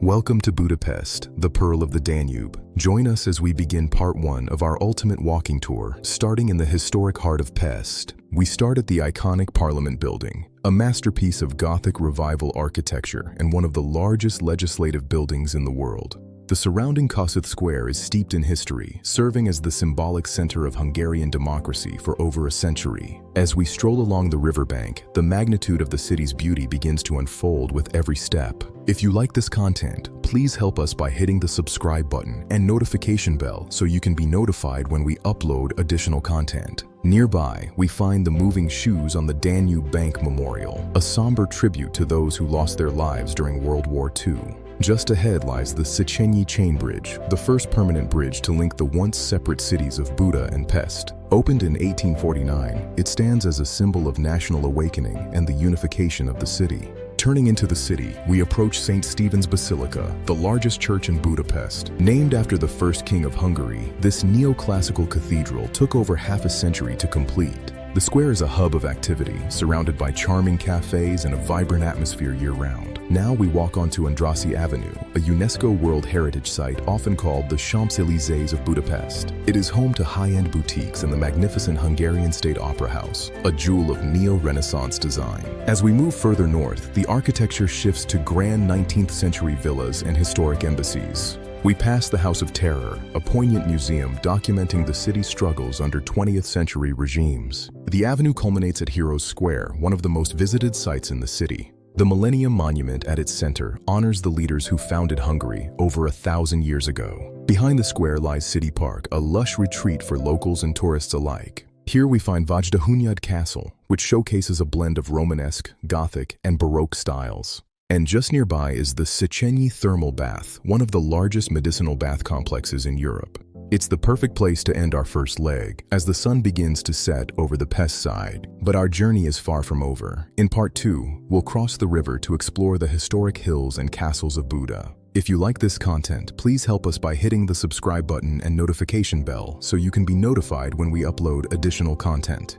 Welcome to Budapest, the Pearl of the Danube. Join us as we begin part 1 of our ultimate walking tour, starting in the historic heart of Pest. We start at the iconic Parliament building, a masterpiece of Gothic Revival architecture and one of the largest legislative buildings in the world. The surrounding Kossuth Square is steeped in history, serving as the symbolic center of Hungarian democracy for over a century. As we stroll along the riverbank, the magnitude of the city's beauty begins to unfold with every step. If you like this content, please help us by hitting the subscribe button and notification bell so you can be notified when we upload additional content. Nearby, we find the moving shoes on the Danube Bank Memorial, a somber tribute to those who lost their lives during World War II. Just ahead lies the Széchenyi Chain Bridge, the first permanent bridge to link the once separate cities of Buda and Pest. Opened in 1849, it stands as a symbol of national awakening and the unification of the city. Turning into the city, we approach St. Stephen's Basilica, the largest church in Budapest. Named after the first king of Hungary, this neoclassical cathedral took over half a century to complete. The square is a hub of activity, surrounded by charming cafes and a vibrant atmosphere year-round. Now we walk onto Andrassy Avenue, a UNESCO World Heritage Site often called the Champs-Élysées of Budapest. It is home to high-end boutiques and the magnificent Hungarian State Opera House, a jewel of neo-Renaissance design. As we move further north, the architecture shifts to grand 19th century villas and historic embassies. We pass the House of Terror, a poignant museum documenting the city's struggles under 20th century regimes. The avenue culminates at Heroes Square, one of the most visited sites in the city. The Millennium Monument at its center honors the leaders who founded Hungary over 1,000 years ago. Behind the square lies City Park, a lush retreat for locals and tourists alike. Here we find Vajdahunyad Castle, which showcases a blend of Romanesque, Gothic, and Baroque styles. And just nearby is the Széchenyi Thermal Bath, one of the largest medicinal bath complexes in Europe. It's the perfect place to end our first leg, as the sun begins to set over the Pest side. But our journey is far from over. In part 2, we'll cross the river to explore the historic hills and castles of Buda. If you like this content, please help us by hitting the subscribe button and notification bell so you can be notified when we upload additional content.